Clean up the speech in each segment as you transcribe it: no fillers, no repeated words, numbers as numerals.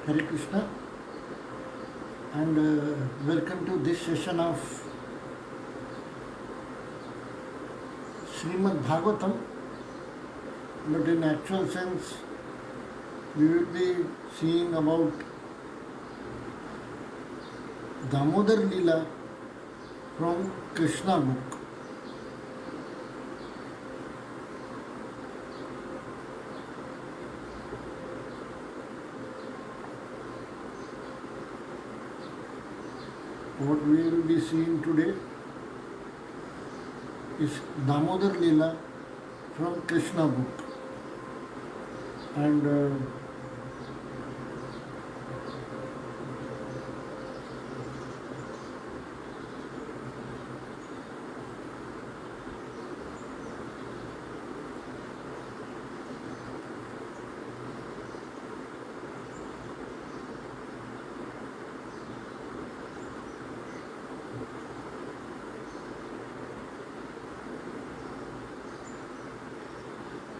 Hare Krishna, and welcome to this session of Srimad Bhagavatam. But in actual sense, we will be seeing about Damodar lila from Krishna book. What we will be seeing today is Damodar lila from Krishna book, and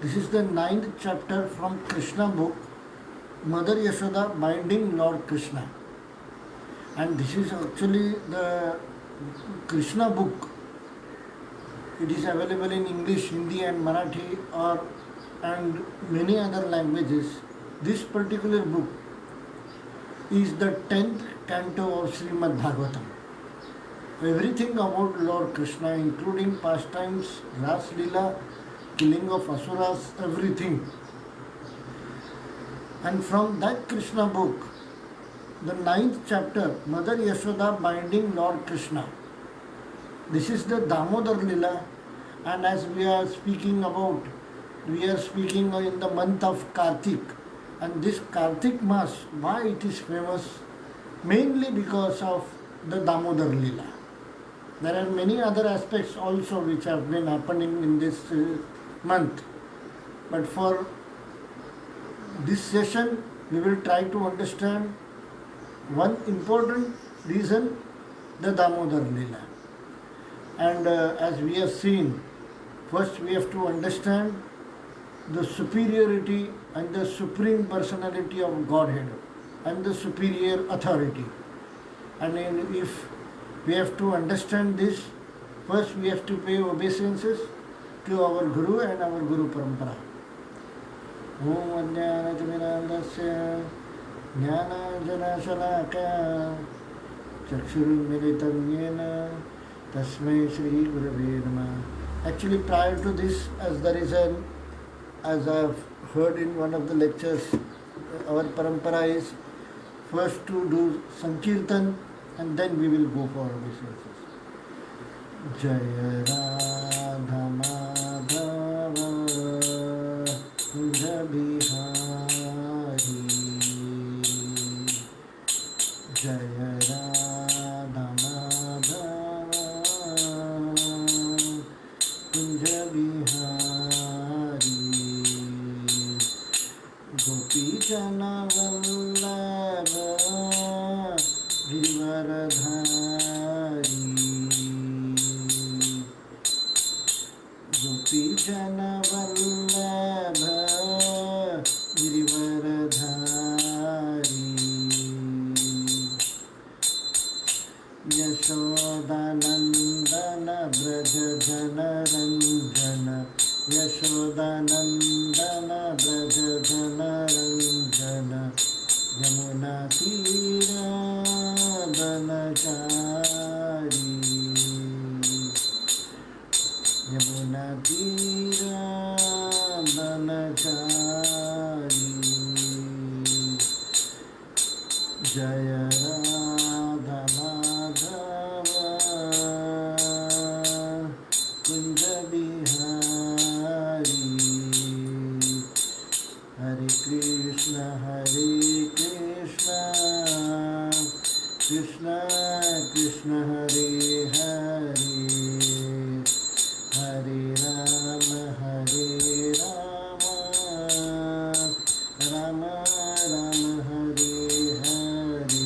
this is the 9th chapter from Krishna book, Mother Yashoda binding Lord Krishna. And this is actually the Krishna book. It is available in English, Hindi and Marathi and many other languages. This particular book is the 10th canto of Srimad Bhagavatam. Everything about Lord Krishna, including pastimes, Ras Lila, killing of asuras, everything. And from that Krishna book, the 9th chapter, Mother Yashoda binding Lord Krishna. This is the Damodar lila, and as we are speaking in the month of Kartik. And this Kartik Mas, why it is famous? Mainly because of the Damodar lila. There are many other aspects also which have been happening in this month. But for this session, we will try to understand one important reason, the Damodar lila. And as we have seen, first we have to understand the superiority and the supreme personality of Godhead and the superior authority. And if we have to understand this, first we have to pay obeisances to our Guru and our Guru Parampara. Om Ajnanatimirandasya Jnana Shalakaya Chakshurmilitam Yena Tasmai Shri Gurave Namaha. Actually, prior to this, as I have heard in one of the lectures, our parampara is first to do Sankirtan and then we will go for obeisances. Jaya Radha Madhava Kunja Bihari Jaya Radha Madhava Kunja Bihari Gopi Jana Vallabha Givaradhari Gopi Jana Vallabha Givaradhari Yashodanandana Braja Jana Ranjana Yashodanandana Braja Jana Ranjana Yamuna Tira Banachari Yamuna Tira Banachari Jaya Radha Madhava Kunja Bihari Hare Krishna Krishna Krishna Hare Hare Hare Rama Rama Rama Hare Hare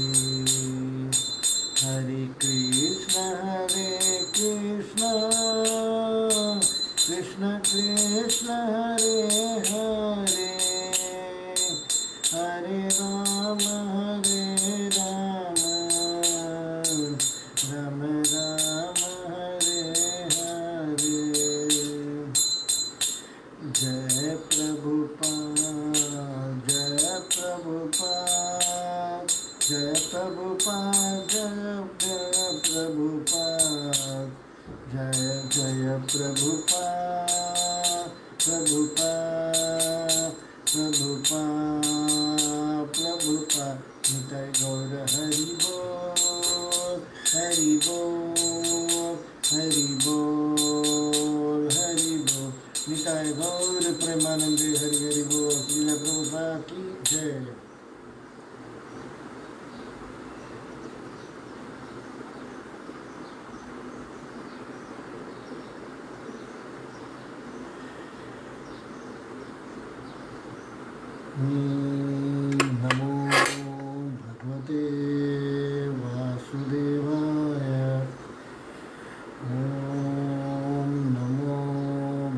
Hare Krishna Krishna Krishna Hare Hare Hare Rama नमो भगवते वासुदेवाय। ॐ नमो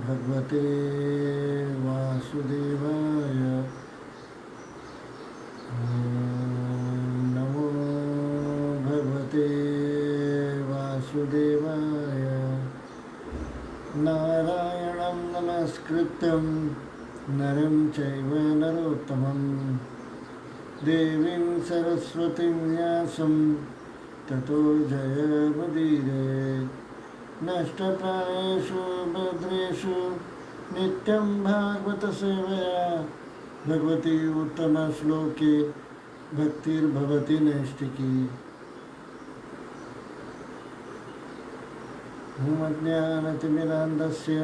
भगवते वासुदेवाय। नमो भगवते वासुदेवाय। नारायणं नमस्कृत्यं नरं चैव नरोत्तमं देवीं सरस्वतीं व्यासं ततो जयमुदीरयेत्। नष्टप्रायेषु भद्रेषु नित्यं भागवतसेवया भगवती उत्तमश्लोके भक्तिर्भवति नैष्टिकी। अज्ञानतिमिरान्धस्य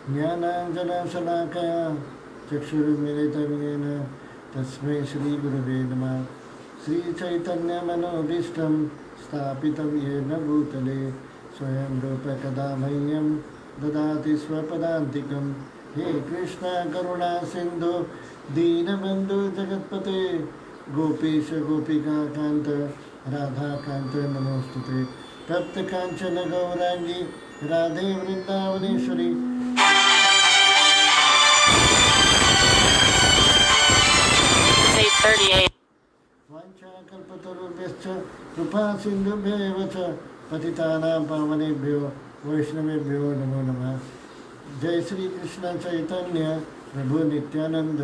ज्ञानाञ्जनशलाकया चक्षुरुन्मिलितं येन तस्मै श्रीगुरवे नमः। श्रीचैतन्यमनोभीष्टं स्थापितं येन भूतले स्वयं रूपकदा मह्यं ददाति स्वपदान्तिकं। हे कृष्ण करुणा सिन्धु दीनबन्धु जगत्पते गोपीश गोपिकान्त राधाकान्त नमोस्तुते। तप्तकाञ्चन गौराङ्गी राधे वृन्दावनेश्वरी। वाञ्छाकल्पतरुभ्यश्च कृपा सिन्धुभ्येव च पतितानां पावनेभ्यो वैष्णवेभ्यो नमो नमः। जय श्री कृष्ण चैतन्य प्रभु नित्यानंद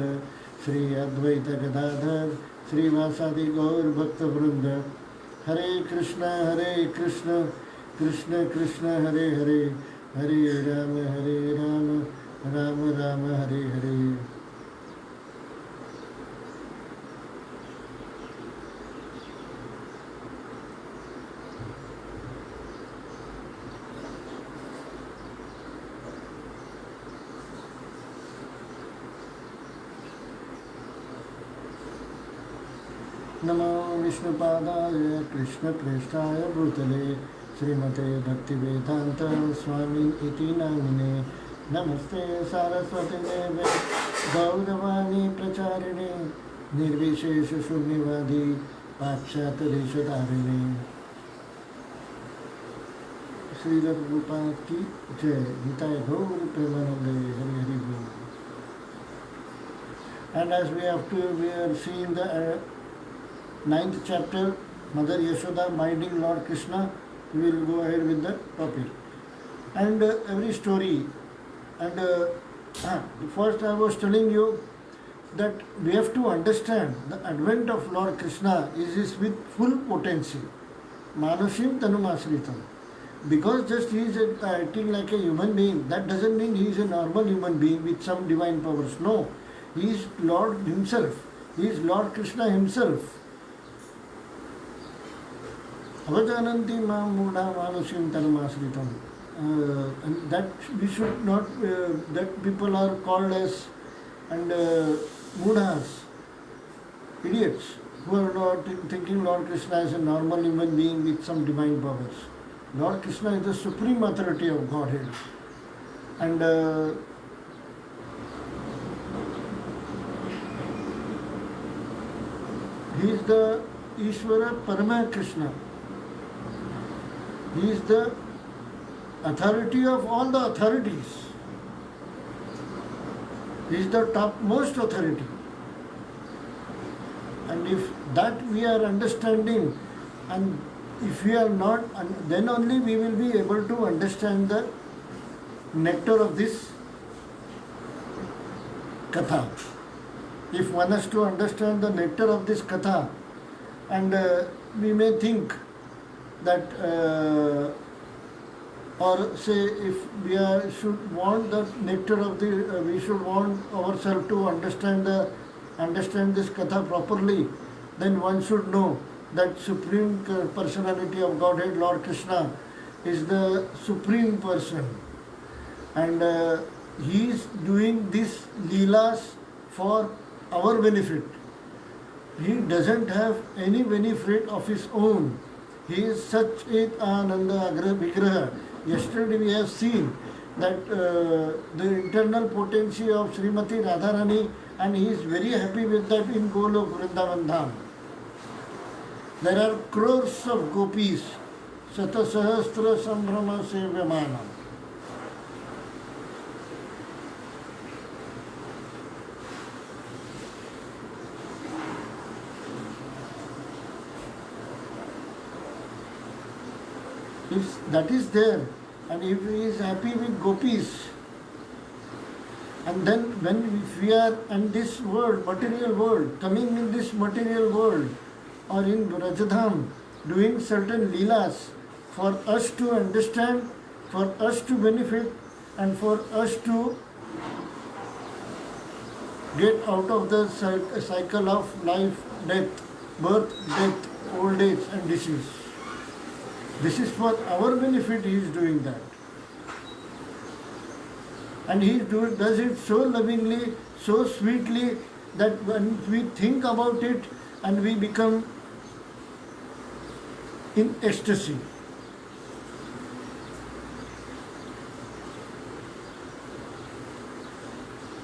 श्री अद्वैत गदाधर श्रीवासादि गौर भक्तवृंद। हरे कृष्ण कृष्ण कृष्ण हरे हरे, हरे राम राम राम हरे हरे। नमो विष्णुपादाय कृष्णप्रेष्ठाय भूतले श्रीमते भक्तिवेदांत स्वामी इति नामिने। नमस्ते सारस्वती देवे गौरवाणी प्रचारिणे निर्विशेष शून्यवादी पाश्चात्यदेशधारिणे। श्रील प्रभुपाद की जय। गीताय गौर प्रेमानंदे हरि हरि बोल। And as we are seeing the 9th chapter, Mother Yashoda minding Lord Krishna, we will go ahead with the topic. And every story. And first I was telling you that we have to understand the advent of Lord Krishna is with full potency. Manushim tanumasritam. Because just he is acting like a human being, that doesn't mean he is a normal human being with some divine powers. No, he is Lord himself. He is Lord Krishna himself. Avajananti mam muda manushim tanumasritam. And that we should not, that people are called as and mudhas, idiots, who are not thinking Lord Krishna is a normal human being with some divine powers. Lord Krishna is the supreme authority of Godhead. And he is the Ishvara Parama Krishna. He is the authority of all the authorities. He is the topmost authority. And And if that we are understanding, and if we are not, and then only we will be able to understand the nectar of this katha. If one has to understand the nectar of this katha, and we may think that, or say, if we are, should want the nectar of the, we should want ourselves to understand this katha properly, then one should know that Supreme Personality of Godhead, Lord Krishna, is the Supreme Person, and He is doing these leelas for our benefit. He doesn't have any benefit of his own. He is such a Ananda Vigraha. Yesterday we have seen that the internal potency of Srimati Radharani, and he is very happy with that in Golok Vrindavan Dham. There are crores of gopis, Satasahasra Sambhrama Sevyamana. If that is there, and if he is happy with gopis, and then when if we are in this world, material world, coming in this material world, or in Rajadham, doing certain leelas for us to understand, for us to benefit, and for us to get out of the cycle of life, death, birth, death, old age and disease. This is for our benefit he is doing that. And he does it so lovingly, so sweetly, that when we think about it and we become in ecstasy.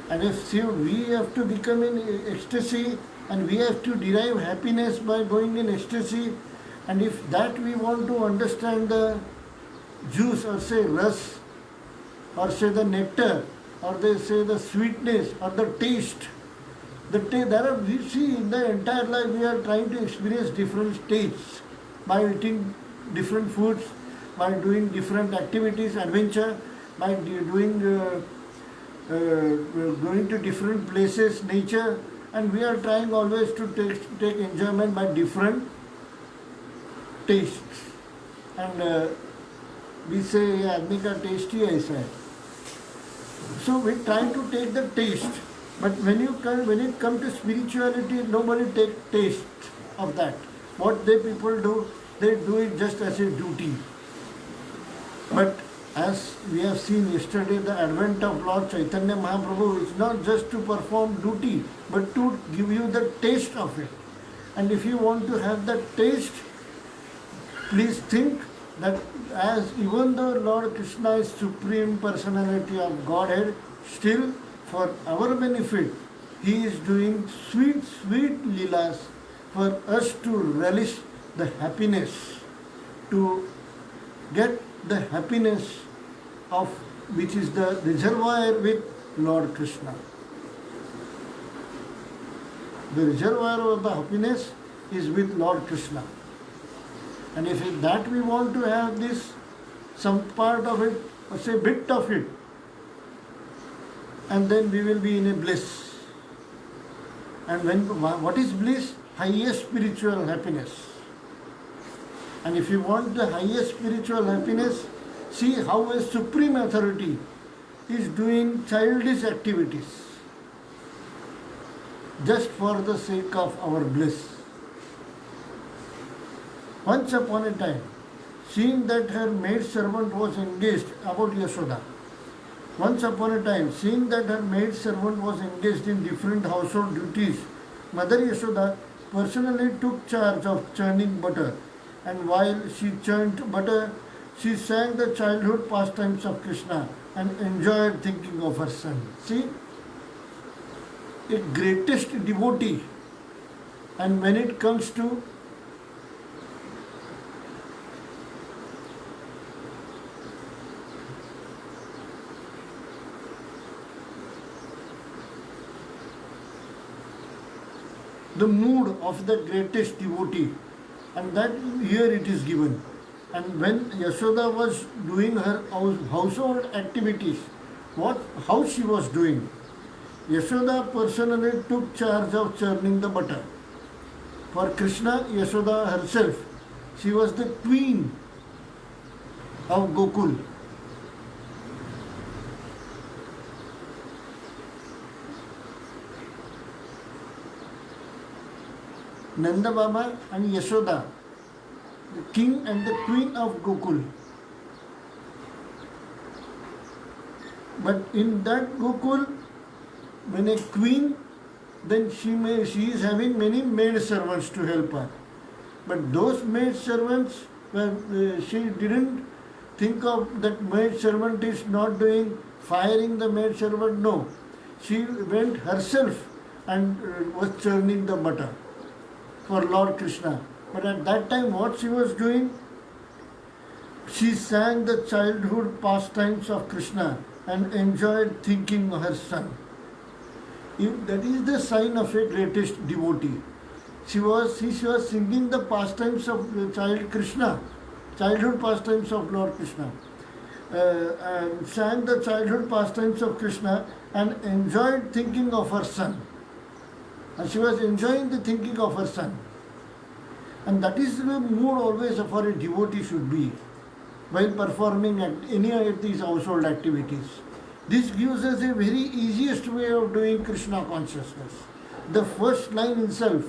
And if we have to become in ecstasy, and we have to derive happiness by going in ecstasy, and if that we want to understand the juice, or say ras, or say the nectar, or they say the sweetness, or the taste, there are, we see in the entire life we are trying to experience different tastes by eating different foods, by doing different activities, adventure, by doing going to different places, nature, and we are trying always to take enjoyment by different tastes. And we say आदमी का test ही ऐसा है. So we try to take the taste, but when it comes to spirituality, nobody takes taste of that. What people do, they do it just as a duty. But as we have seen yesterday, the advent of Lord Chaitanya Mahaprabhu is not just to perform duty, but to give you the taste of it. And if you want to have that taste, please think that as even though Lord Krishna is Supreme Personality of Godhead, still for our benefit, He is doing sweet, sweet leelas for us to relish the happiness, to get the happiness of which is the reservoir with Lord Krishna. The reservoir of the happiness is with Lord Krishna. And if that we want to have this, some part of it, or say bit of it, and then we will be in a bliss. And what is bliss? Highest spiritual happiness. And if you want the highest spiritual happiness, see how a supreme authority is doing childish activities just for the sake of our bliss. Once upon a time, seeing that her maid servant was engaged about Yashoda, once upon a time, seeing that her maid servant was engaged in different household duties, Mother Yashoda personally took charge of churning butter, and while she churned butter, she sang the childhood pastimes of Krishna and enjoyed thinking of her son. See, a greatest devotee, and when it comes to the mood of the greatest devotee, and that here it is given. And when Yashoda was doing her household activities, how she was doing, Yashoda personally took charge of churning the butter. For Krishna, Yashoda herself, she was the queen of Gokul. Nanda Baba and Yashoda, the king and the queen of Gokul. But in that Gokul, when a queen, then she is having many maid servants to help her. But those maid servants, she didn't think of that maid servant is not doing firing the maid servant. No, she went herself and was churning the butter for Lord Krishna. But at that time, what she was doing? She sang the childhood pastimes of Krishna and enjoyed thinking of her son. That is the sign of a greatest devotee. She was singing the pastimes of the child Krishna, childhood pastimes of Lord Krishna. And sang the childhood pastimes of Krishna and enjoyed thinking of her son. And she was enjoying the thinking of her son. And that is the mood always for a devotee should be while performing any of these household activities. This gives us a very easiest way of doing Krishna consciousness. The first line itself,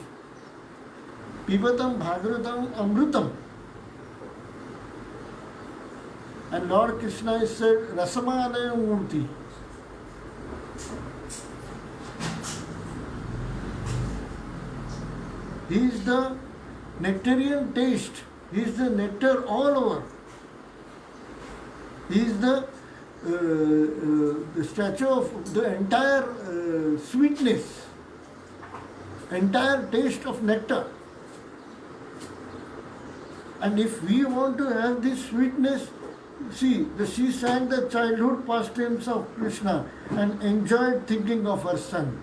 Pibatam Bhagavatam Amrutam. And Lord Krishna is said Rasamanaya Murti. He is the nectarian taste. He is the nectar all over. He is the statue of the entire sweetness, entire taste of nectar. And if we want to have this sweetness, see, she sang the childhood pastimes of Krishna and enjoyed thinking of her son.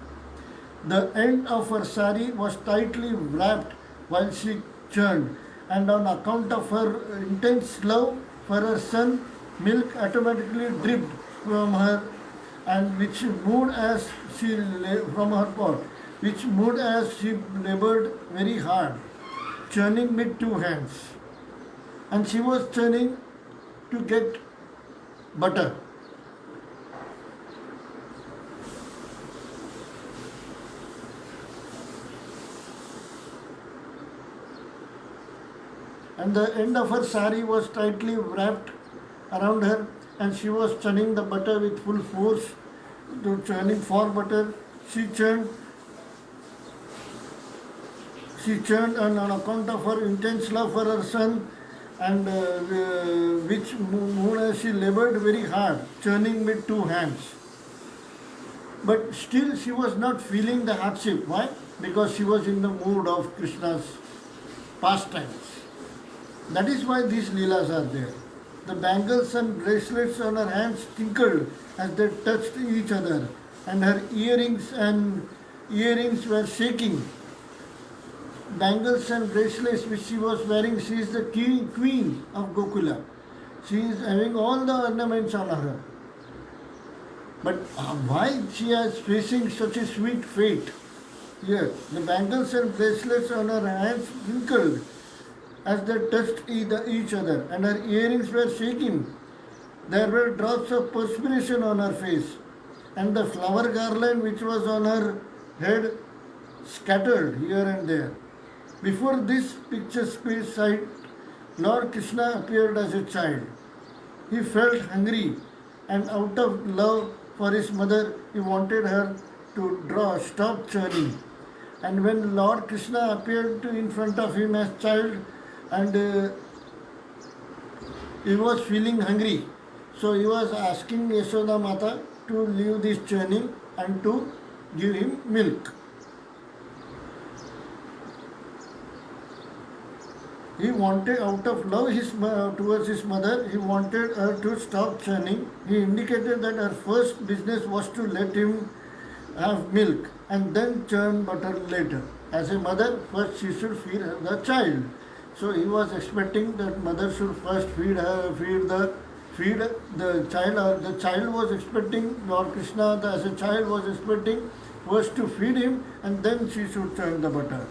The end of her sari was tightly wrapped while she churned, and on account of her intense love for her son, milk automatically dripped from her, and which moved as she from her pot, which moved as she labored very hard, churning with two hands. And she was churning to get butter. And the end of her sari was tightly wrapped around her, and she was churning the butter with full force. To churning for butter, she churned, and on account of her intense love for her son, and which moved as she labored very hard, churning with two hands. But still she was not feeling the hardship. Why? Because she was in the mood of Krishna's pastimes. That is why these leelas are there. The bangles and bracelets on her hands tinkled as they touched each other, and her earrings were shaking. Bangles and bracelets which she was wearing, she is the queen of Gokula. She is having all the ornaments on her. But why she is facing such a sweet fate? Here, the bangles and bracelets on her hands twinkled as they touched each other, and her earrings were shaking. There were drops of perspiration on her face, and the flower garland which was on her head scattered here and there. Before this picturesque sight, Lord Krishna appeared as a child. He felt hungry, and out of love for his mother, he wanted her to stop churning. And when Lord Krishna appeared in front of him as child, and he was feeling hungry, so he was asking Yashoda Mata to leave this churning and to give him milk. He wanted, out of love towards his mother, he wanted her to stop churning. He indicated that her first business was to let him have milk. and then churn butter later. As a mother, first she should feed the child. So he was expecting that mother should first feed the child, or the child was expecting Lord Krishna as a child was expecting first to feed him and then she should churn the butter.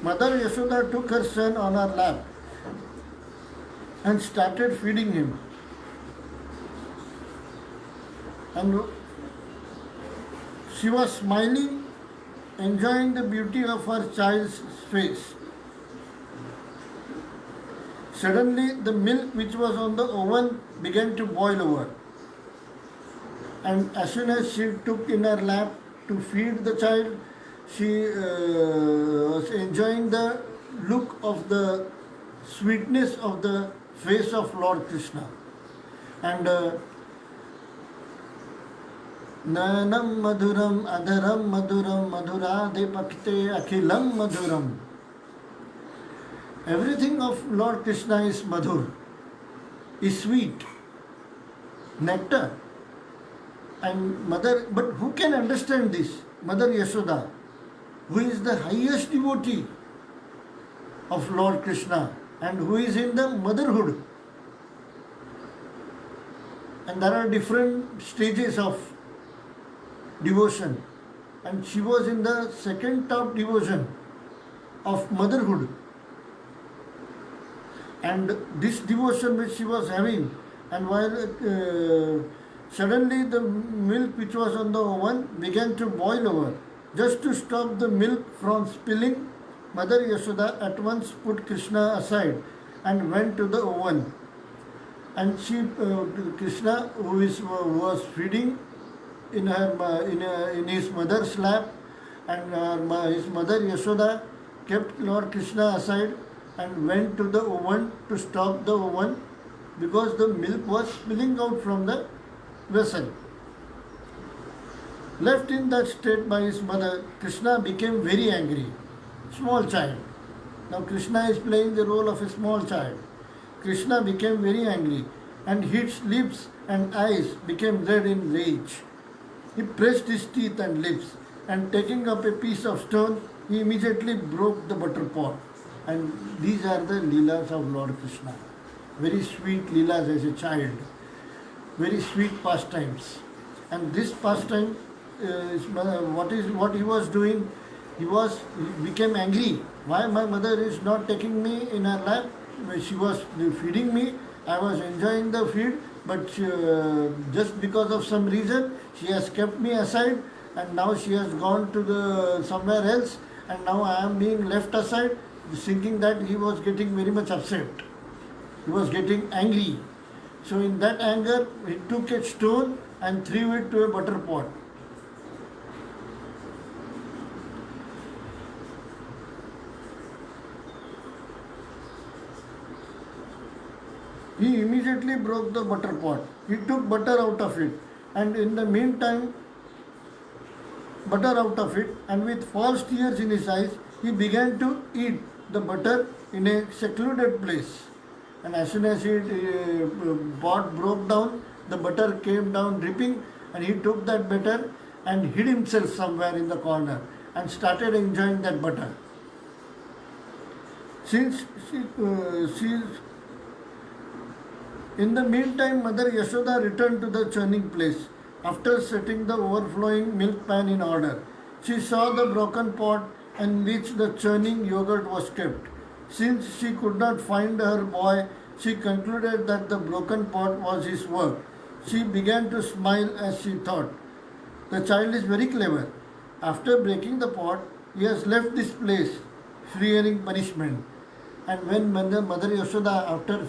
Mother Yashoda took her son on her lap and started feeding him. And she was smiling, enjoying the beauty of her child's face. Suddenly, the milk which was on the oven began to boil over. And as soon as she took in her lap to feed the child, she was enjoying the look of the sweetness of the face of Lord Krishna. And Nanam madhuram adharam madhuram madhurade pakte akhilam madhuram. Everything of Lord Krishna is madhur, is sweet, nectar. And mother, but who can understand this? Mother Yashoda, who is the highest devotee of Lord Krishna and who is in the motherhood. And there are different stages of devotion. And she was in the second top devotion of motherhood. And this devotion which she was having, and while suddenly the milk which was on the oven began to boil over. Just to stop the milk from spilling, Mother Yashoda at once put Krishna aside and went to the oven. And Krishna, who was feeding in his mother's lap, and his mother Yashoda kept Lord Krishna aside and went to the oven to stop the oven because the milk was spilling out from the vessel. Left in that state by his mother, Krishna became very angry. Small child. Now Krishna is playing the role of a small child. Krishna became very angry and his lips and eyes became red in rage. He pressed his teeth and lips and taking up a piece of stone, he immediately broke the butter pot. And these are the lilas of Lord Krishna. Very sweet lilas as a child. Very sweet pastimes. And this pastime, what he was doing, he became angry. Why my mother is not taking me in her lap? She was feeding me. I was enjoying the feed, but just because of some reason, she has kept me aside, and now she has gone to somewhere else, and now I am being left aside. Thinking that he was getting very much upset. He was getting angry. So in that anger, he took a stone and threw it to a butter pot. He immediately broke the butter pot. He took butter out of it, and in the meantime, butter out of it, and with false tears in his eyes, he began to eat the butter in a secluded place. And as soon as pot broke down, the butter came down dripping, and he took that butter and hid himself somewhere in the corner and started enjoying that butter. In the meantime, Mother Yashoda returned to the churning place. After setting the overflowing milk pan in order, she saw the broken pot in which the churning yogurt was kept. Since she could not find her boy, she concluded that the broken pot was his work. She began to smile as she thought, the child is very clever. After breaking the pot, he has left this place, fearing punishment. And when Mother Yashoda, after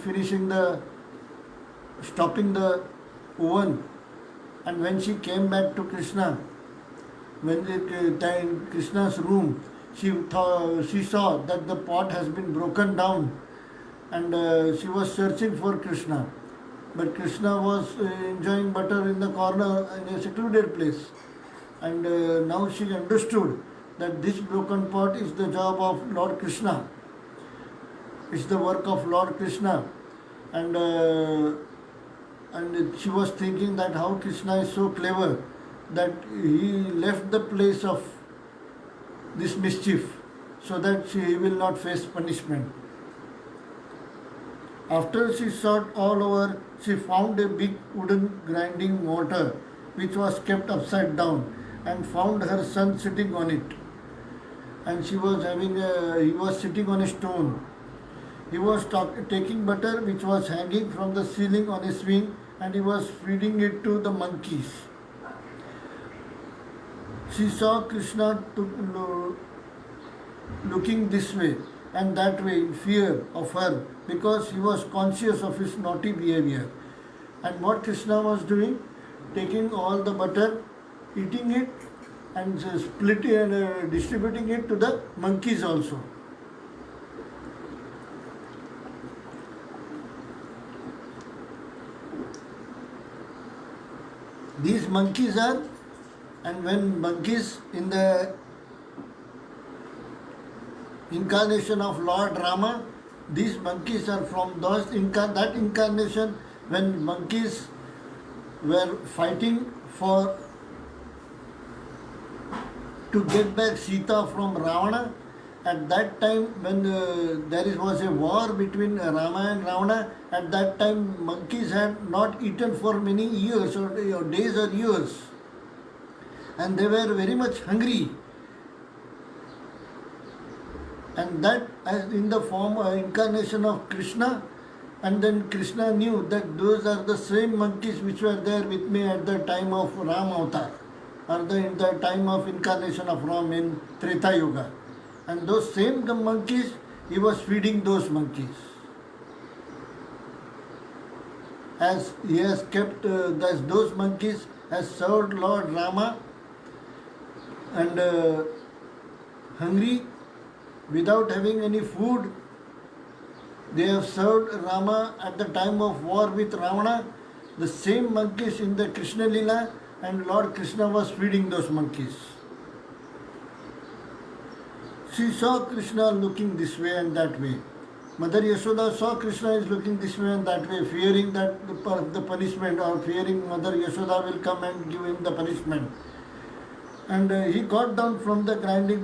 stopping the oven, and when she came back to Krishna, in Krishna's room, she saw that the pot has been broken down, and she was searching for Krishna. But Krishna was enjoying butter in the corner in a secluded place. And now she understood that this broken pot is the job of Lord Krishna. It's the work of Lord Krishna. And she was thinking that how Krishna is so clever that he left the place of this mischief so that she will not face punishment. After she sought all over, she found a big wooden grinding mortar which was kept upside down and found her son sitting on it. And he was sitting on a stone. He was taking butter which was hanging from the ceiling on a swing, and he was feeding it to the monkeys. She saw Krishna looking this way and that way in fear of her because he was conscious of his naughty behavior. And what Krishna was doing? Taking all the butter, eating it, and splitting and distributing it to the monkeys also. These monkeys are, and when monkeys in the incarnation of Lord Rama, these monkeys are from that incarnation when monkeys were fighting to get back Sita from Ravana. At that time, when was a war between Rama and Ravana, at that time monkeys had not eaten for many years or days or years, and they were very much hungry. And that as in the form incarnation of Krishna, and then Krishna knew that those are the same monkeys which were there with me at the time of Ram Avatar, or in the time of incarnation of Ram in Treta Yuga. And those same monkeys, he was feeding those monkeys. As he has kept, those monkeys has served Lord Rama and hungry, without having any food, they have served Rama at the time of war with Ravana. The same monkeys in the Krishna Lila, and Lord Krishna was feeding those monkeys. She saw Krishna looking this way and that way. Mother Yashoda saw Krishna is looking this way and that way, fearing that the punishment, or fearing Mother Yashoda will come and give him the punishment. And he got down from the grinding.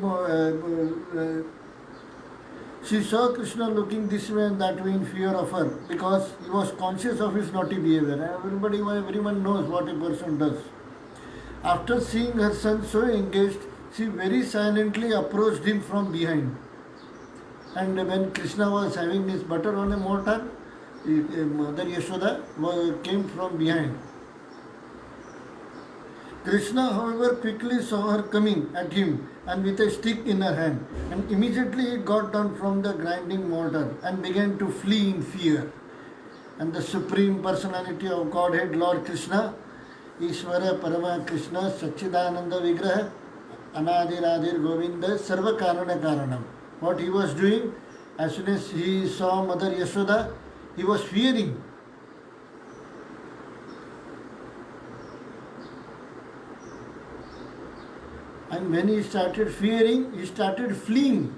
She saw Krishna looking this way and that way in fear of her because he was conscious of his naughty behavior. Everyone knows what a person does. After seeing her son so engaged, she very silently approached him from behind. And when Krishna was having his butter on a mortar, Mother Yashoda came from behind. Krishna, however, quickly saw her coming at him and with a stick in her hand, and immediately he got down from the grinding mortar and began to flee in fear. And the Supreme Personality of Godhead, Lord Krishna, Ishvara Parama Krishna, Satchidananda Vigraha, Anadiradir Govinda, Sarva Karana Karanam. What he was doing, as soon as he saw Mother Yashoda, he was fearing. And when he started fearing, he started fleeing.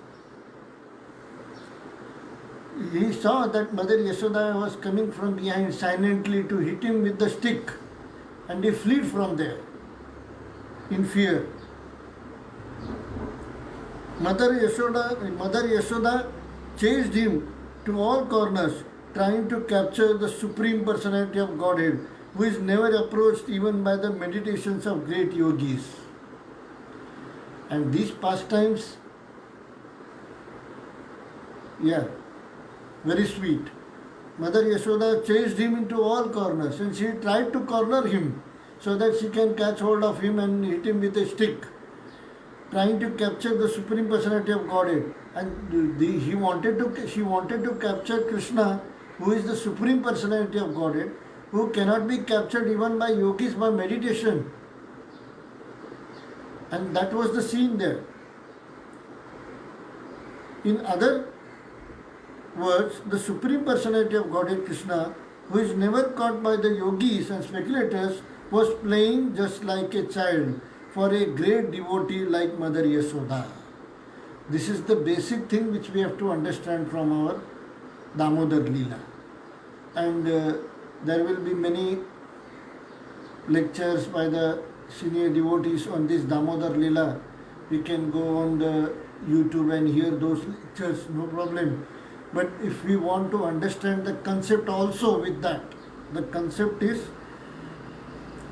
He saw that Mother Yashoda was coming from behind silently to hit him with the stick, and he fled from there in fear. Mother Yashoda chased him to all corners, trying to capture the Supreme Personality of Godhead, who is never approached even by the meditations of great yogis. And these pastimes, very sweet. Mother Yashoda chased him into all corners, and she tried to corner him so that she can catch hold of him and hit him with a stick, trying to capture the Supreme Personality of Godhead. And she wanted to capture Krishna, who is the Supreme Personality of Godhead, who cannot be captured even by yogis by meditation. And that was the scene there. In other words, the Supreme Personality of Godhead Krishna, who is never caught by the yogis and speculators, was playing just like a child for a great devotee like Mother Yashoda. This is the basic thing which we have to understand from our Damodar lila. And there will be many lectures by the senior devotees on this Damodar lila, We can go on the YouTube and hear those lectures, no problem. But if we want to understand the concept also with that, the concept is,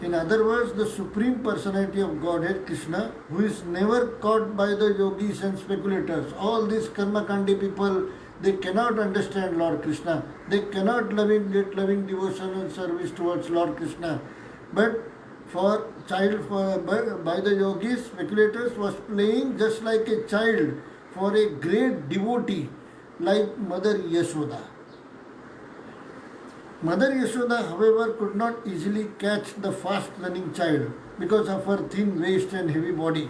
in other words, the Supreme Personality of Godhead, Krishna, who is never caught by the yogis and speculators. All these karmakandi people, they cannot understand Lord Krishna. They cannot get loving devotion and service towards Lord Krishna. But by the yogis, speculators was playing just like a child for a great devotee like Mother Yashoda. Mother Yashoda, however, could not easily catch the fast running child because of her thin waist and heavy body.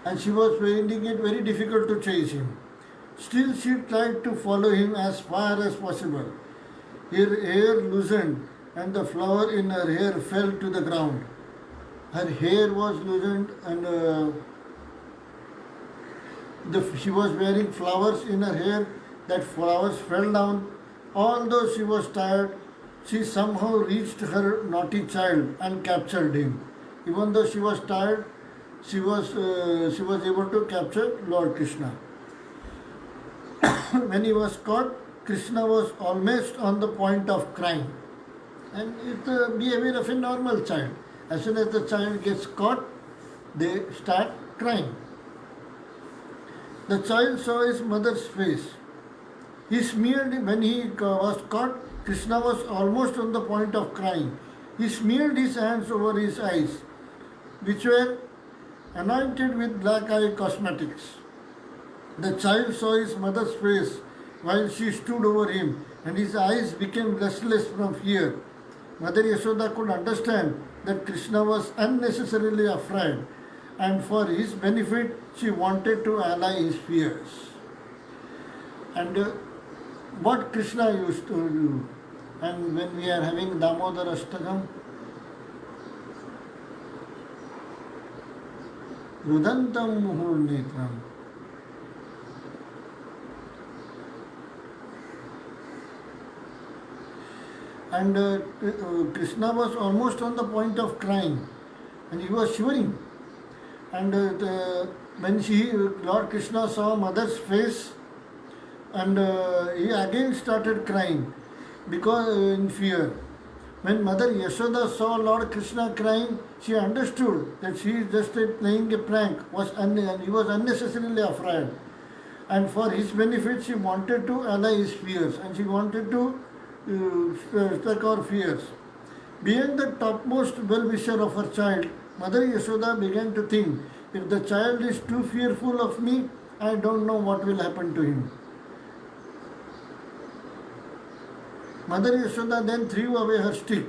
And she was finding it very difficult to chase him. Still, she tried to follow him as far as possible. Her hair loosened and the flower in her hair fell to the ground. Her hair was loosened and she was wearing flowers in her hair. That flowers fell down. Although she was tired, she somehow reached her naughty child and captured him. Even though she was tired, she was able to capture Lord Krishna. When he was caught, Krishna was almost on the point of crying. And it's the behavior of a normal child. As soon as the child gets caught, they start crying. The child saw his mother's face. When he was caught, Krishna was almost on the point of crying. He smeared his hands over his eyes, which were anointed with black eye cosmetics. The child saw his mother's face while she stood over him, and his eyes became restless from fear. Mother Yashoda could understand that Krishna was unnecessarily afraid, and for his benefit, she wanted to allay his fears. And what Krishna used to do, and when we are having Damodar Ashtakam, Rudantam Muhur Netram. And Krishna was almost on the point of crying, and he was shivering. And when Lord Krishna saw mother's face, and he again started crying because in fear. When Mother Yashoda saw Lord Krishna crying, she understood that she is just playing a prank, and he was unnecessarily afraid. And for his benefit, she wanted to allay his fears, and she wanted to strike our fears. Being the topmost well-wisher of her child, Mother Yashoda began to think, if the child is too fearful of me, I don't know what will happen to him. Mother Yashoda then threw away her stick.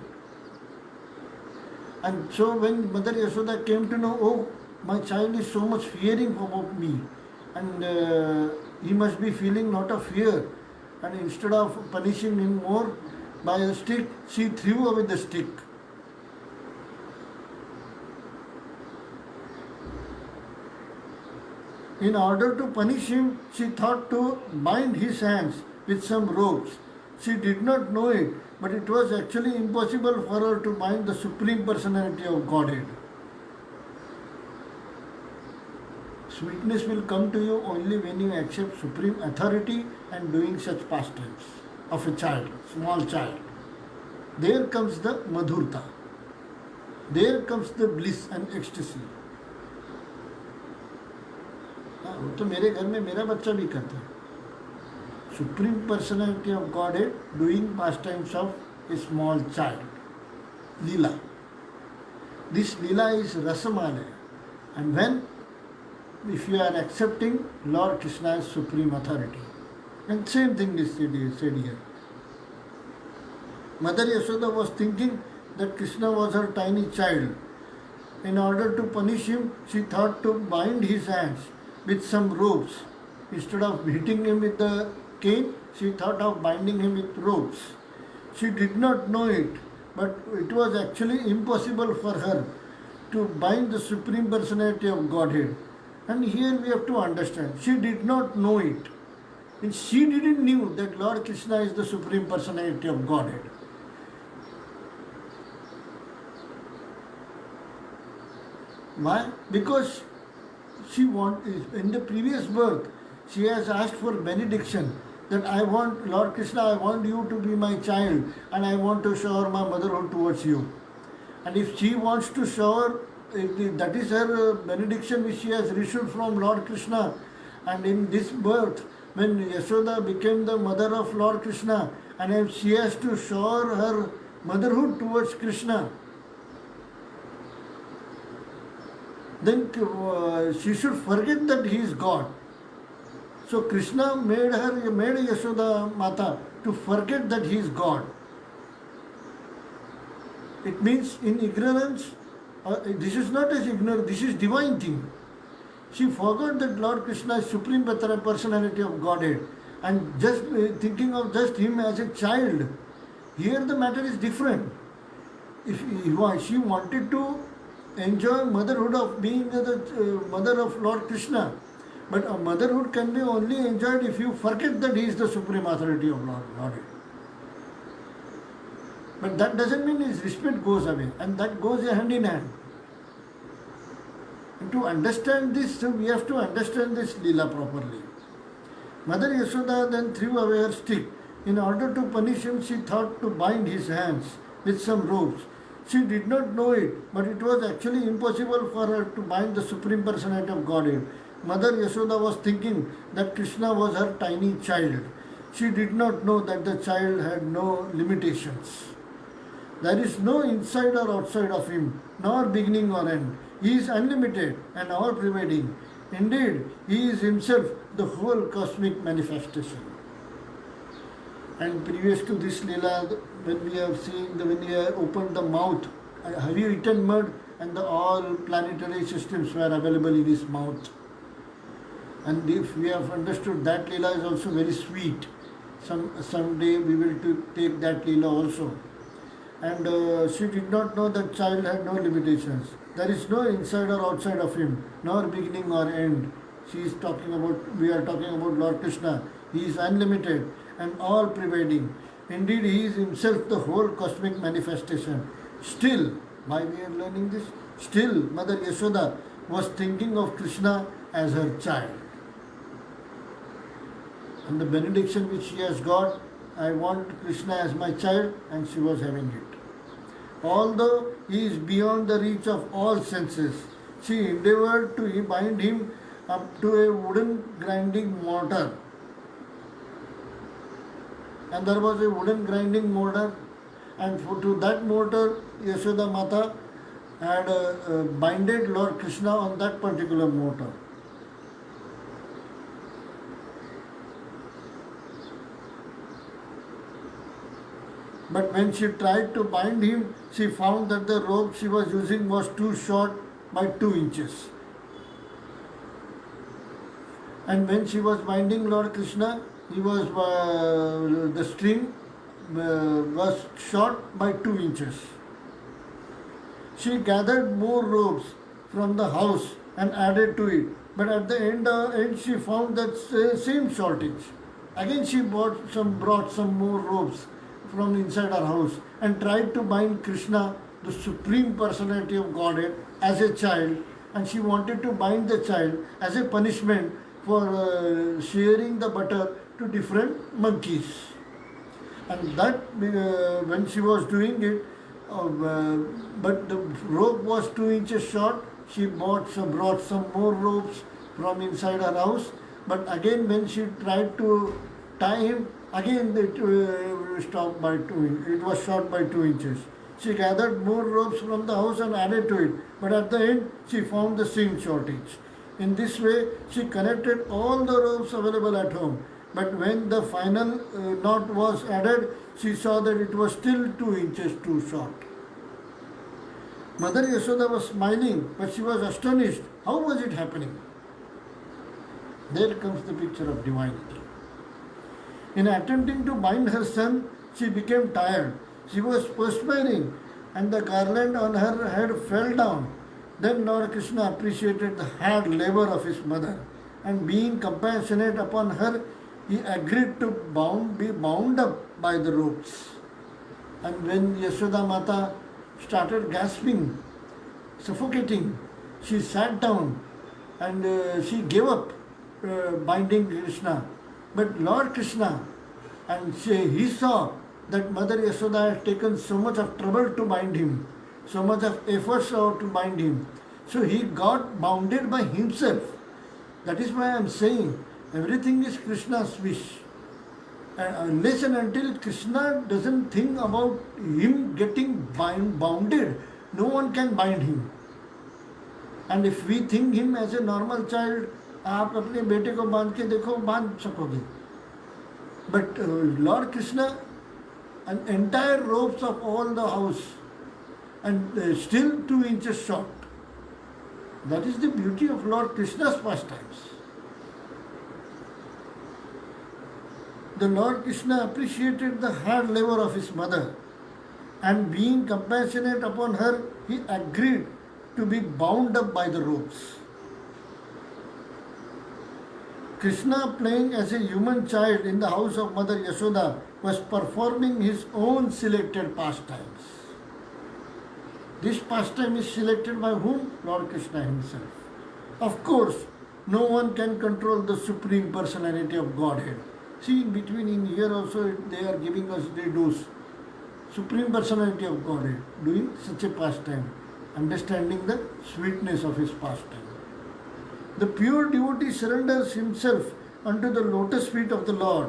And so when Mother Yashoda came to know, oh, my child is so much fearing about me, and he must be feeling lot of fear. And instead of punishing him more by a stick, she threw away the stick. In order to punish him, she thought to bind his hands with some ropes. She did not know it, but it was actually impossible for her to bind the Supreme Personality of Godhead. Sweetness will come to you only when you accept supreme authority and doing such pastimes of a child, small child. There comes the madhurta. There comes the bliss and ecstasy. वो तो मेरे घर में मेरा बच्चा भी करता है. Supreme Personality of Godhead doing pastimes of a small child. Lila. This Lila is Rasamalaya. And if you are accepting Lord Krishna's supreme authority. And same thing is said here. Mother Yashoda was thinking that Krishna was her tiny child. In order to punish him, she thought to bind his hands with some ropes. Instead of hitting him with the cane, she thought of binding him with ropes. She did not know it, but it was actually impossible for her to bind the Supreme Personality of Godhead. And here we have to understand, she did not know it. And she didn't know that Lord Krishna is the Supreme Personality of Godhead. Why? Because she want in the previous birth she has asked for benediction that I want Lord Krishna, I want you to be my child and I want to shower my motherhood towards you. And if she wants to shower, that is her benediction which she has received from Lord Krishna. And in this birth, when Yashoda became the mother of Lord Krishna, and if she has to shower her motherhood towards Krishna, then she should forget that he is God. So Krishna made Yashoda Mata to forget that he is God. It means in ignorance, this is not as ignorance, this is divine thing. She forgot that Lord Krishna is Supreme Personality of Godhead and just thinking of just him as a child. Here the matter is different. If she wanted to enjoy motherhood of being the mother of Lord Krishna, but a motherhood can be only enjoyed if you forget that he is the Supreme Authority of Godhead. But that doesn't mean his respect goes away, and that goes hand in hand. And to understand this, we have to understand this lila properly. Mother Yashoda then threw away her stick. In order to punish him, she thought to bind his hands with some ropes. She did not know it, but it was actually impossible for her to bind the Supreme Personality of Godhead. Mother Yashoda was thinking that Krishna was her tiny child. She did not know that the child had no limitations. There is no inside or outside of him, nor beginning or end. He is unlimited and all-pervading. Indeed, he is himself the whole cosmic manifestation. And previous to this Leela, when we have seen, when we have opened the mouth, have you eaten mud? And all planetary systems were available in his mouth. And if we have understood that Leela is also very sweet. Someday we will take that Leela also. And she did not know that child had no limitations. There is no inside or outside of him, nor beginning or end. We are talking about Lord Krishna. He is unlimited and all-pervading. Indeed, he is himself the whole cosmic manifestation. Still, why we are learning this? Still, Mother Yashoda was thinking of Krishna as her child. And the benediction which she has got, I want Krishna as my child, and she was having it. Although he is beyond the reach of all senses, she endeavored to bind him up to a wooden grinding mortar. And there was a wooden grinding mortar, and to that mortar, Yashoda Mata had binded Lord Krishna on that particular mortar. But when she tried to bind him, she found that the rope she was using was too short by 2 inches. And when she was binding Lord Krishna, the string was short by 2 inches. She gathered more ropes from the house and added to it. But at the end she found that same shortage. Again she brought some more ropes from inside her house and tried to bind Krishna, the Supreme Personality of Godhead, as a child, and she wanted to bind the child as a punishment for sharing the butter to different monkeys. And that when she was doing it, but the rope was 2 inches short, she brought some more ropes from inside her house, but again when she tried to tie him, again it stopped by 2 it was short by 2 inches. She gathered more ropes from the house and added to it, but at the end she found the same shortage. In this way, she connected all the ropes available at home, but when the final knot was added, she saw that it was still 2 inches too short. Mother Yashoda was smiling, but she was astonished. How was it happening? There comes the picture of divinity. In attempting to bind her son, she became tired. She was perspiring, and the garland on her head fell down. Then Lord Krishna appreciated the hard labor of his mother, and being compassionate upon her, he agreed to be bound up by the ropes. And when Yashoda Mata started gasping, suffocating, she sat down and she gave up binding Krishna. But Lord Krishna, and he saw that Mother Yashoda had taken so much of trouble to bind him, so much of efforts to bind him. So he got bounded by himself. That is why I am saying everything is Krishna's wish. And unless and until Krishna doesn't think about him getting bounded, no one can bind him. And if we think him as a normal child, आप अपने बेटे को बांध के देखो, बांध सकोगे. But Lord Krishna, an entire ropes of all the house, and still 2 inches short. That is the beauty of Lord Krishna's pastimes. The Lord Krishna appreciated the hard labor of his mother, and being compassionate upon her, he agreed to be bound up by the ropes. Krishna, playing as a human child in the house of Mother Yashoda, was performing his own selected pastimes. This pastime is selected by whom? Lord Krishna himself. Of course, no one can control the Supreme Personality of Godhead. See, in between, in here also, they are giving us the dose. Supreme Personality of Godhead, doing such a pastime, understanding the sweetness of his pastime. The pure devotee surrenders himself unto the lotus feet of the Lord,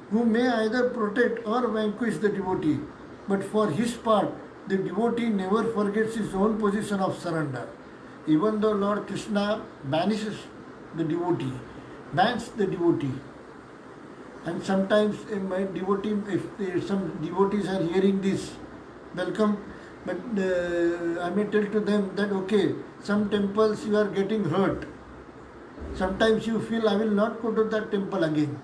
who may either protect or vanquish the devotee. But for his part, the devotee never forgets his own position of surrender. Even though Lord Krishna banishes the devotee, bans the devotee, and sometimes my devotee, if some devotees are hearing this, welcome. But I may tell to them that okay, some temples you are getting hurt. Sometimes you feel I will not go to that temple again.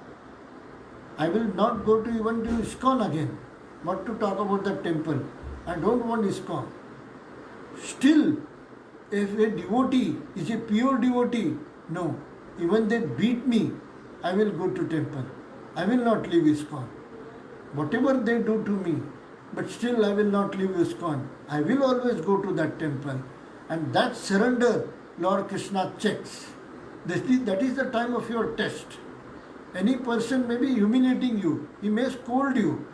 I will not go to even to ISKCON again. Not to talk about that temple. I don't want ISKCON. Still, if a devotee is a pure devotee, no, even they beat me, I will go to temple. I will not leave ISKCON. Whatever they do to me, but still I will not leave ISKCON. I will always go to that temple. And that surrender, Lord Krishna checks. That is the time of your test. Any person may be humiliating you. He may scold you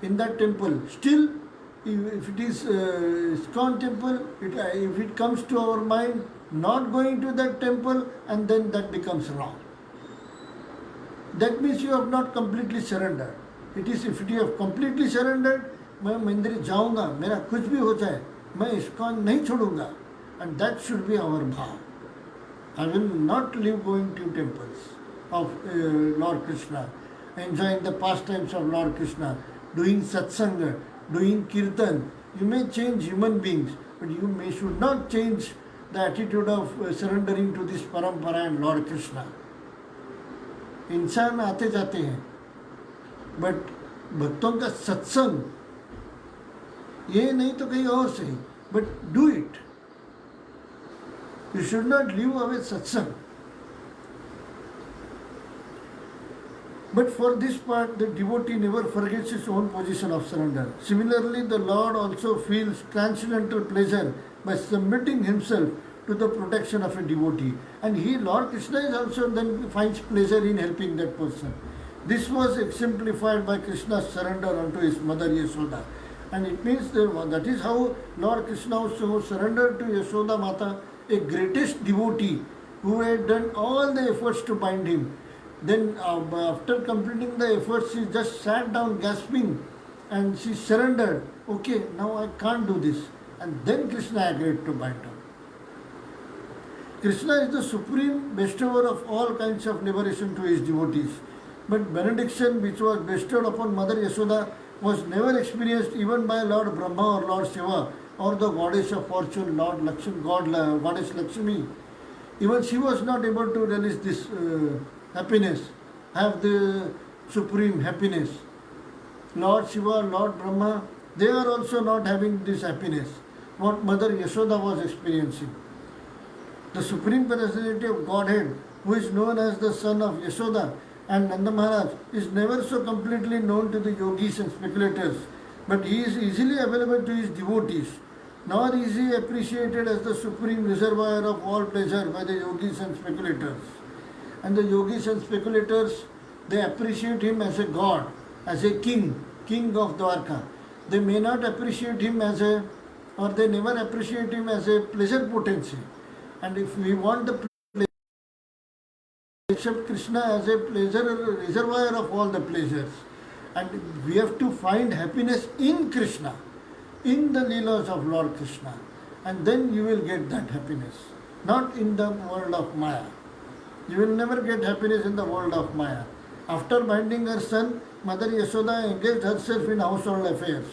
in that temple. Still, if it is ISKCON temple, if it comes to our mind, not going to that temple, and then that becomes wrong. That means you have not completely surrendered. It is if you have completely surrendered, मैं मंदिर जाऊंगा, मेरा कुछ भी हो जाए, मैं ISKCON नहीं छोड़ूंगा. And that should be our bhav. I will not live going to temples of Lord Krishna, enjoying the pastimes of Lord Krishna, doing satsanga, doing kirtan. You may change human beings, but you should not change the attitude of surrendering to this parampara and Lord Krishna. इंसान आते जाते हैं, but भक्तों का सत्संग ये नहीं तो कहीं और सही, but do it. You should not leave away satsang. But for this part, the devotee never forgets his own position of surrender. Similarly, the Lord also feels transcendental pleasure by submitting himself to the protection of a devotee. And he, Lord Krishna, is also then finds pleasure in helping that person. This was exemplified by Krishna's surrender unto his mother Yashoda. And it means that is how Lord Krishna also surrendered to Yashoda Mata, a greatest devotee who had done all the efforts to bind him. Then after completing the efforts, she just sat down gasping and she surrendered. Okay, now I can't do this. And then Krishna agreed to bind her. Krishna is the supreme bestower of all kinds of liberation to his devotees. But benediction which was bestowed upon Mother Yashoda was never experienced even by Lord Brahma or Lord Shiva or the goddess of fortune, Lord Lakshmi, goddess Lakshmi. Even she was not able to release this happiness, have the supreme happiness. Lord Shiva, Lord Brahma, they are also not having this happiness, what Mother Yashoda was experiencing. The Supreme Personality of Godhead, who is known as the son of Yashoda and Nanda Maharaj, is never so completely known to the yogis and speculators, but he is easily available to his devotees, nor is he appreciated as the supreme reservoir of all pleasure by the yogis and speculators. And the yogis and speculators, they appreciate him as a god, as a king, king of Dwarka. They may not appreciate him as a, or they never appreciate him as a pleasure potency. And if we want the accept Krishna as a pleasure reservoir of all the pleasures, and we have to find happiness in Krishna, in the leelas of Lord Krishna, and then you will get that happiness, not in the world of Maya. You will never get happiness in the world of Maya. After binding her son, Mother Yashoda engaged herself in household affairs.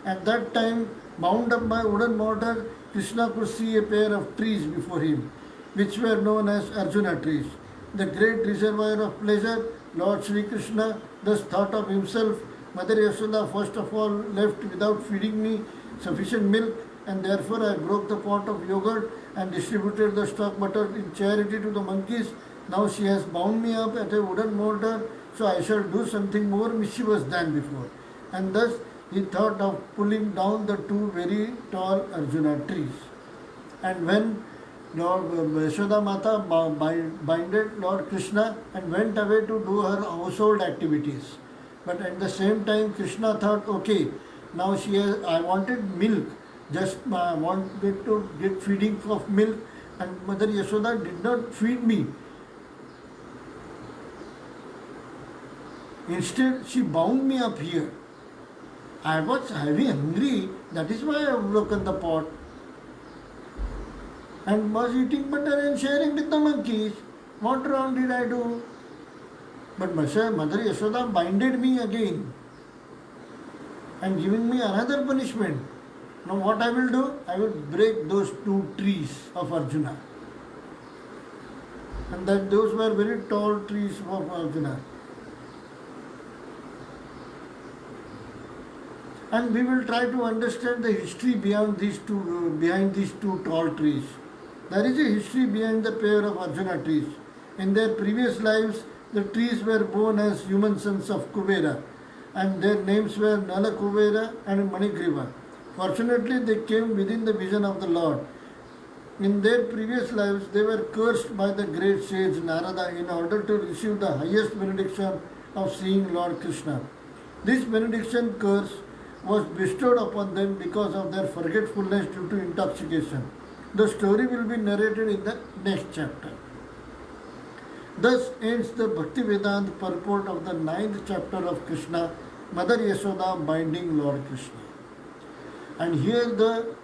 At that time, bound up by wooden mortar, Krishna could see a pair of trees before him, which were known as Arjuna trees. The great reservoir of pleasure, Lord Sri Krishna thus thought of himself, Mother Yashoda first of all left without feeding me sufficient milk, and therefore I broke the pot of yogurt and distributed the stock butter in charity to the monkeys. Now she has bound me up at a wooden mortar, so I shall do something more mischievous than before. And thus he thought of pulling down the two very tall Arjuna trees. And when Lord Yashoda Mata binded Lord Krishna and went away to do her household activities. But at the same time, Krishna thought, okay, now I wanted milk, just I wanted to get feeding of milk, and Mother Yashoda did not feed me. Instead, she bound me up here. I was heavy hungry, that is why I have broken the pot and was eating butter and sharing with the monkeys. What wrong did I do? But Mother Yashoda binded me again and giving me another punishment. Now what I will do? I will break those two trees of Arjuna. And that those were very tall trees of Arjuna. And we will try to understand the history behind these two tall trees. There is a history behind the pair of Arjuna trees. In their previous lives, the trees were born as human sons of Kubera, and their names were Nala Kubera and Manigriva. Fortunately, they came within the vision of the Lord. In their previous lives, they were cursed by the great sage Narada in order to receive the highest benediction of seeing Lord Krishna. This benediction curse was bestowed upon them because of their forgetfulness due to intoxication. The story will be narrated in the next chapter. Thus ends the Bhakti-Vedanta purport of the 9th chapter of Krishna, Mother Yashoda binding Lord Krishna. And here the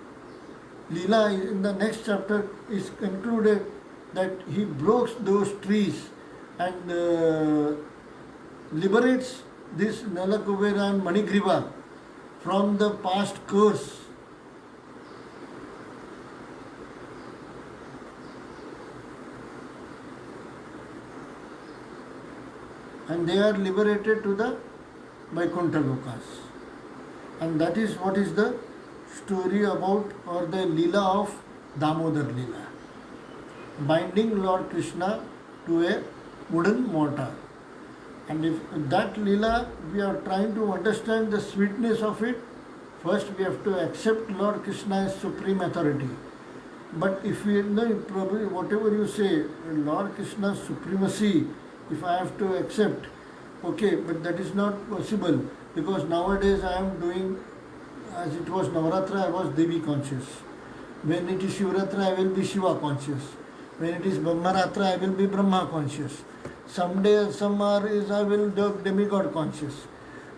lila in the next chapter is concluded that he breaks those trees and liberates this Nala Kubera and Manigriva from the past curse. And they are liberated to the Vaikuntha Lokas. And that is what is the story about, or the lila of Damodar lila. Binding Lord Krishna to a wooden mortar. And if that lila, we are trying to understand the sweetness of it, first we have to accept Lord Krishna as supreme authority. But if we know, probably whatever you say, Lord Krishna's supremacy, if I have to accept, okay, but that is not possible, because nowadays I am doing, as it was Navaratra, I was Devi conscious. When it is Shivratra, I will be Shiva conscious. When it is Brahmaratra, I will be Brahma conscious. Someday, some hour is I will be demigod conscious.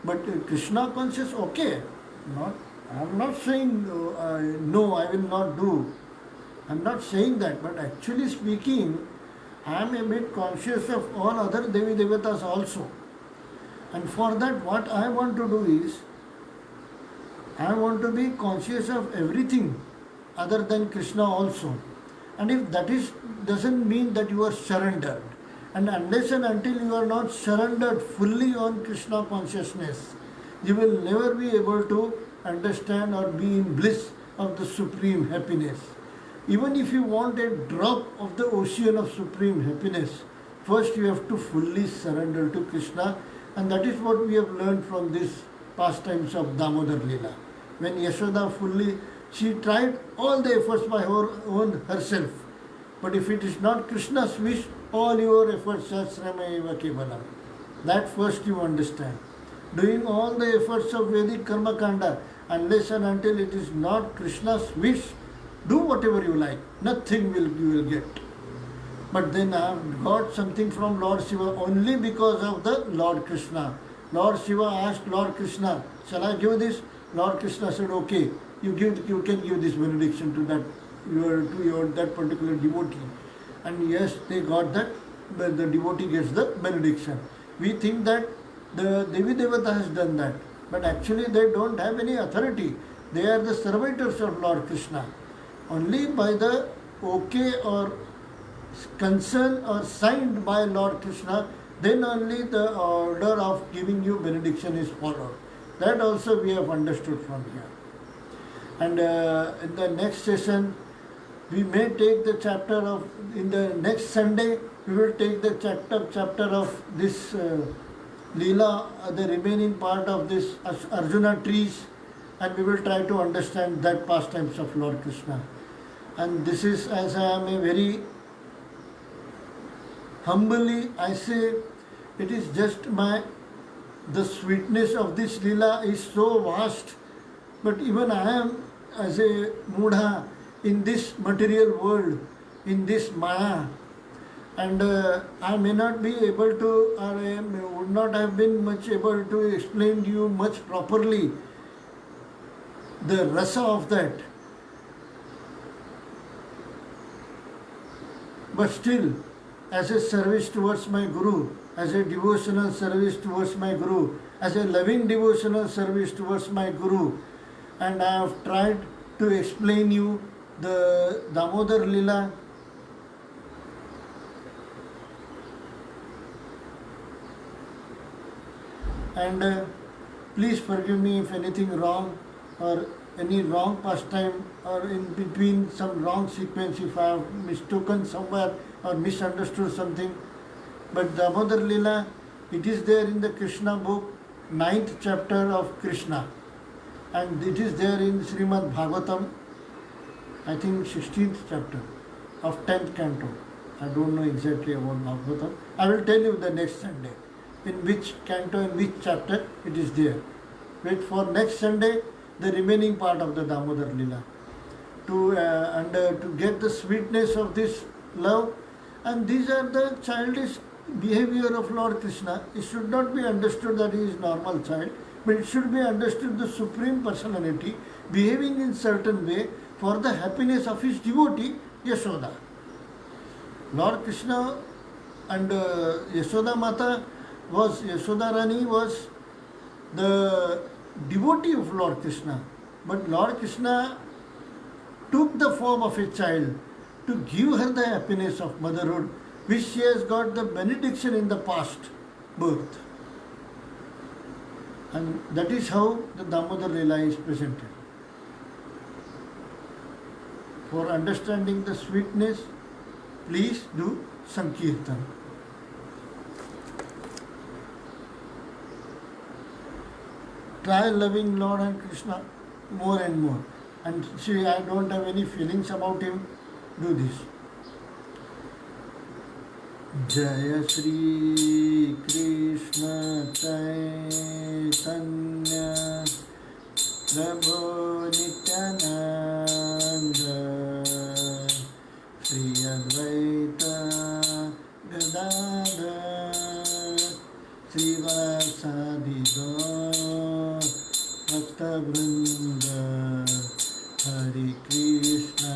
But Krishna conscious, okay. I am not saying no, I will not do. I am not saying that, but actually speaking, I am a bit conscious of all other Devi Devatas also. And for that, what I want to do is, I want to be conscious of everything other than Krishna also. And if that doesn't mean that you are surrendered, and unless and until you are not surrendered fully on Krishna consciousness, you will never be able to understand or be in bliss of the supreme happiness. Even if you want a drop of the ocean of supreme happiness, first you have to fully surrender to Krishna, and that is what we have learned from these pastimes of Damodar Lila. When Yashoda fully She tried all the efforts by her own herself. But if it is not Krishna's wish, all your efforts are srama eva kevalam. That first you understand. Doing all the efforts of Vedic Karma Kanda, unless and until it is not Krishna's wish, do whatever you like. Nothing you will get. But then I have got something from Lord Shiva only because of the Lord Krishna. Lord Shiva asked Lord Krishna, shall I give this? Lord Krishna said, okay, you can give this benediction to that particular devotee. And yes, they got that, but the devotee gets the benediction. We think that the Devi Devata has done that, but actually they don't have any authority. They are the servitors of Lord Krishna. Only by the okay or concern or signed by Lord Krishna, then only the order of giving you benediction is followed. That also we have understood from here. And in the next session, we may take the chapter of, in the next Sunday, we will take the chapter of this lila, the remaining part of this Arjuna trees, and we will try to understand that pastimes of Lord Krishna. And this is, as I am a very humbly I say, it is just the sweetness of this lila is so vast, but even I am as a mudha in this material world, in this maya, and I may not be able to, or I would not have been much able to explain to you much properly the rasa of that. But still, as a service towards my Guru, as a devotional service towards my Guru, as a loving devotional service towards my Guru, and I have tried to explain you the Damodar Lila. And please forgive me if anything wrong or any wrong pastime or in between some wrong sequence, if I have mistaken somewhere or misunderstood something. But Damodar Lila, it is there in the Krishna book, 9th chapter of Krishna. And it is there in Srimad Bhagavatam, I think 16th chapter of 10th canto. I don't know exactly about Bhagavatam. I will tell you the next Sunday in which canto, in which chapter it is there. Wait for next Sunday, the remaining part of the Damodar Lila. To get the sweetness of this love. And these are the childish behavior of Lord Krishna. It should not be understood that he is normal child, but it should be understood the Supreme Personality behaving in certain way for the happiness of his devotee, Yashoda. Lord Krishna and Yashoda Mata Yashoda Rani was the devotee of Lord Krishna. But Lord Krishna took the form of a child to give her the happiness of motherhood, which she has got the benediction in the past birth. And that is how the Damodar Lila is presented. For understanding the sweetness, please do Sankirtan. Try loving Lord and Krishna more and more. And see, I don't have any feelings about him. Do this. Jaya Shri Krishna Chaitanya Prabhu Nityananda Shri Advaita Gadadhar Srivasadi Gaur Bhakta Vrinda Hare Krishna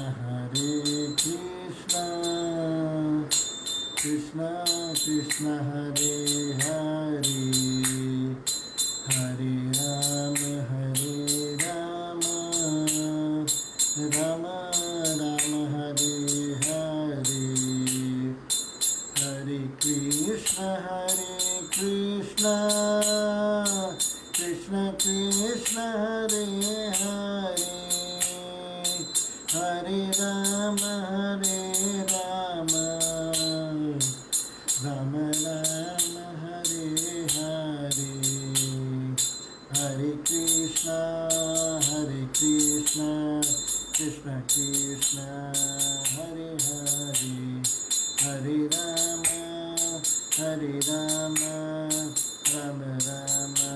Krishna Krishna Hare Hare Hare Rama Rama Rama Hare Hare Hare Krishna Krishna Krishna Hare Hare Hare Rama Rama Rama Hare Hare Hare Krishna Krishna Krishna, Hare Hare, Hare Rama, Hare Rama, Rama Rama,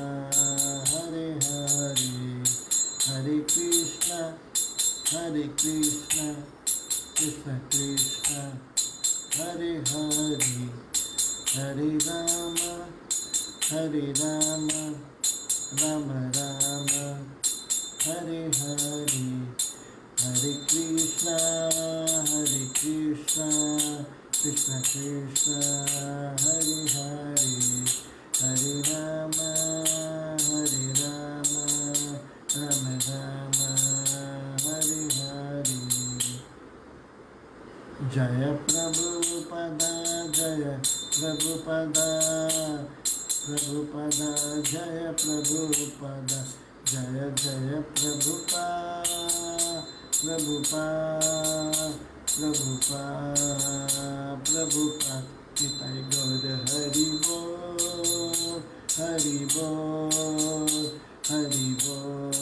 Hare Hare, Hare Krishna, Hare Krishna, Krishna Krishna, Hare Hare, Hare Rama, Hare Rama, Rama Rama, Hare Hare, Hare Krishna, Hare Krishna, Krishna Krishna, Hare Hare, Hare Rama, Hare Rama, Rama Rama, Hare Hare. Jaya Prabhupada, Jaya Prabhupada, Prabhupada, Jaya Prabhupada, Jaya Jaya Prabhupada, Prabhupada, Prabhupada, Prabhupada, Nitai Gaur Hari Bol, Hari Bol, Hari Bol,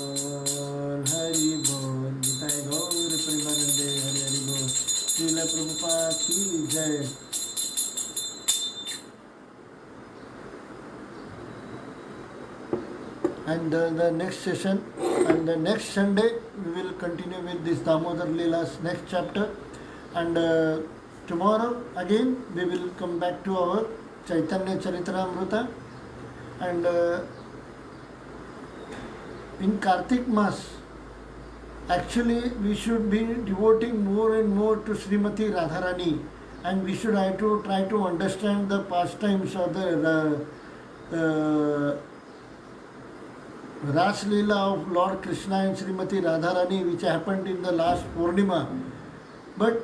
Hari Bol, Nitai Gaur Premanande, Hari Hari Bol, Srila Prabhupada ki Jai. And the next session and the next Sunday we will continue with this Damodar Leela's next chapter, and tomorrow again we will come back to our Chaitanya Charitamrita, and in Kartik Mas actually we should be devoting more and more to Srimati Radharani, and we should try to understand the pastimes or the Ras Leela of Lord Krishna and Srimati Radharani, which happened in the last Purnima. But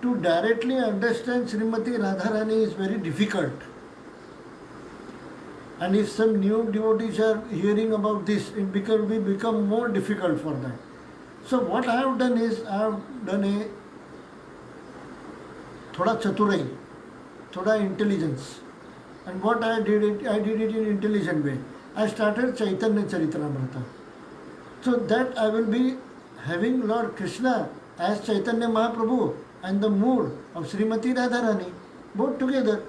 to directly understand Srimati Radharani is very difficult. And if some new devotees are hearing about this, it will become more difficult for them. So what I have done is, I have done a thoda chaturai, thoda intelligence. And what I did it in intelligent way. I started Chaitanya Charitamrita. So that I will be having Lord Krishna as Chaitanya Mahaprabhu and the mood of Srimati Radharani both together.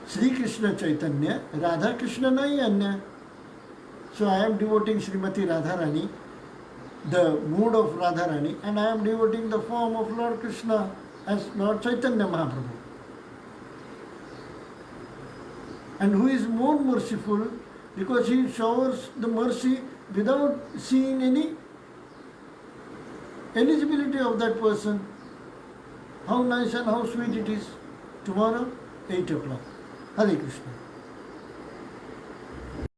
Sri Krishna Chaitanya, Radha Krishna nahi anya. So I am devoting Srimati Radharani, the mood of Radharani, and I am devoting the form of Lord Krishna as Lord Chaitanya Mahaprabhu. And who is more merciful, because he showers the mercy without seeing any eligibility of that person. How nice and how sweet it is. Tomorrow, 8 o'clock. Hare Krishna.